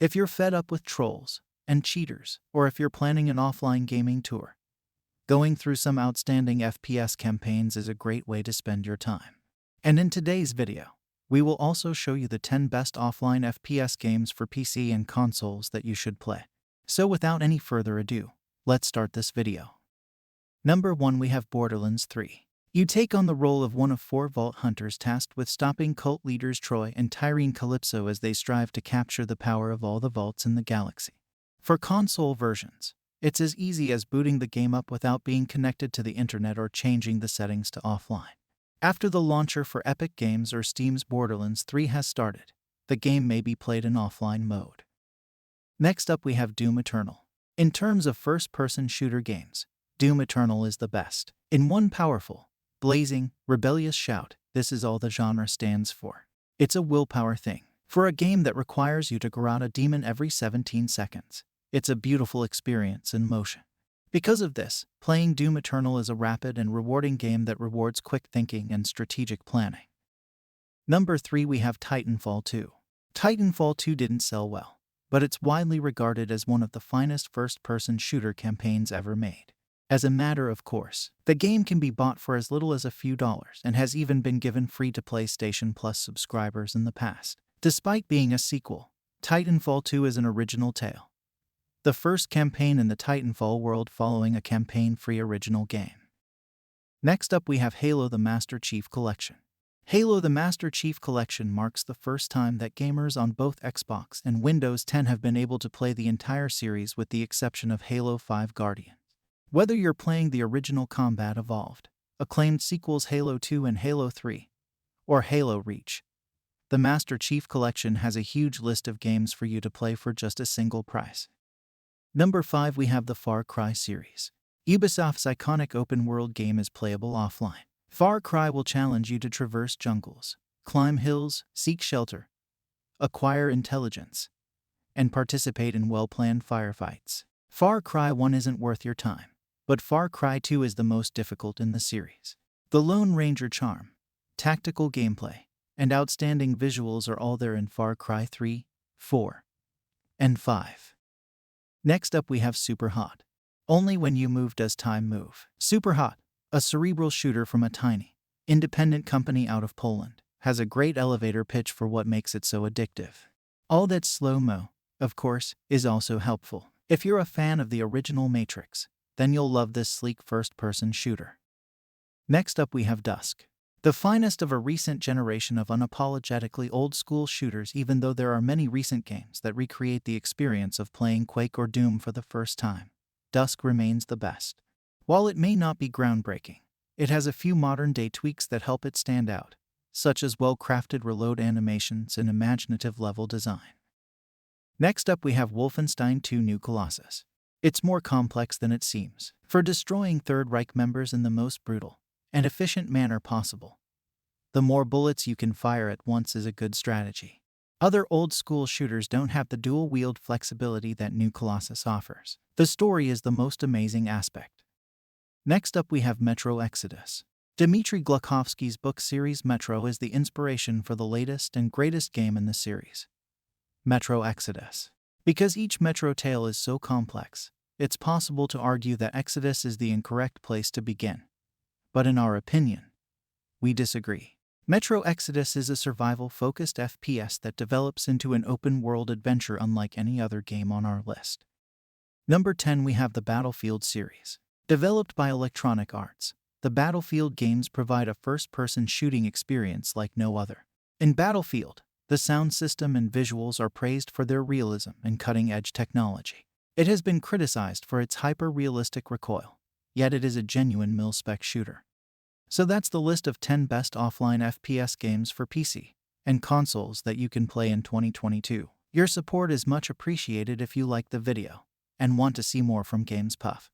If you're fed up with trolls and cheaters, or if you're planning an offline gaming tour, going through some outstanding FPS campaigns is a great way to spend your time. And in today's video, we will also show you the 10 best offline FPS games for PC and consoles that you should play. So without any further ado, let's start this video. Number 1, we have Borderlands 3. You take on the role of one of 4 vault hunters tasked with stopping cult leaders Troy and Tyrene Calypso as they strive to capture the power of all the vaults in the galaxy. For console versions, it's as easy as booting the game up without being connected to the internet or changing the settings to offline. After the launcher for Epic Games or Steam's Borderlands 3 has started, the game may be played in offline mode. Next up we have Doom Eternal. In terms of first-person shooter games, Doom Eternal is the best. In one powerful, blazing, rebellious shout, this is all the genre stands for. It's a willpower thing. For a game that requires you to garrote a demon every 17 seconds, it's a beautiful experience in motion. Because of this, playing Doom Eternal is a rapid and rewarding game that rewards quick thinking and strategic planning. Number 3, we have Titanfall 2. Titanfall 2 didn't sell well, but it's widely regarded as one of the finest first-person shooter campaigns ever made. As a matter of course, the game can be bought for as little as a few dollars and has even been given free to PlayStation Plus subscribers in the past. Despite being a sequel, Titanfall 2 is an original tale. The first campaign in the Titanfall world following a campaign-free original game. Next up we have Halo the Master Chief Collection. Halo the Master Chief Collection marks the first time that gamers on both Xbox and Windows 10 have been able to play the entire series with the exception of Halo 5 Guardians. Whether you're playing the original Combat Evolved, acclaimed sequels Halo 2 and Halo 3, or Halo Reach, the Master Chief Collection has a huge list of games for you to play for just a single price. Number 5, we have the Far Cry series. Ubisoft's iconic open-world game is playable offline. Far Cry will challenge you to traverse jungles, climb hills, seek shelter, acquire intelligence, and participate in well-planned firefights. Far Cry 1 isn't worth your time, but Far Cry 2 is the most difficult in the series. The Lone Ranger charm, tactical gameplay, and outstanding visuals are all there in Far Cry 3, 4, and 5. Next up we have Superhot. Only when you move does time move. Superhot, a cerebral shooter from a tiny, independent company out of Poland, has a great elevator pitch for what makes it so addictive. All that slow-mo, of course, is also helpful. If you're a fan of the original Matrix, then you'll love this sleek first-person shooter. Next up we have DUSK. The finest of a recent generation of unapologetically old-school shooters, even though there are many recent games that recreate the experience of playing Quake or Doom for the first time, DUSK remains the best. While it may not be groundbreaking, it has a few modern-day tweaks that help it stand out, such as well-crafted reload animations and imaginative level design. Next up we have Wolfenstein 2 New Colossus. It's more complex than it seems. For destroying Third Reich members in the most brutal and efficient manner possible, the more bullets you can fire at once is a good strategy. Other old-school shooters don't have the dual-wield flexibility that New Colossus offers. The story is the most amazing aspect. Next up we have Metro Exodus. Dmitry Glukhovsky's book series Metro is the inspiration for the latest and greatest game in the series, Metro Exodus. Because each Metro tale is so complex, it's possible to argue that Exodus is the incorrect place to begin. But in our opinion, we disagree. Metro Exodus is a survival-focused FPS that develops into an open-world adventure unlike any other game on our list. Number 10, we have the Battlefield series. Developed by Electronic Arts, the Battlefield games provide a first-person shooting experience like no other. In Battlefield, the sound system and visuals are praised for their realism and cutting-edge technology. It has been criticized for its hyper-realistic recoil, yet it is a genuine mil-spec shooter. So that's the list of 10 best offline FPS games for PC and consoles that you can play in 2022. Your support is much appreciated if you like the video and want to see more from Games Puff.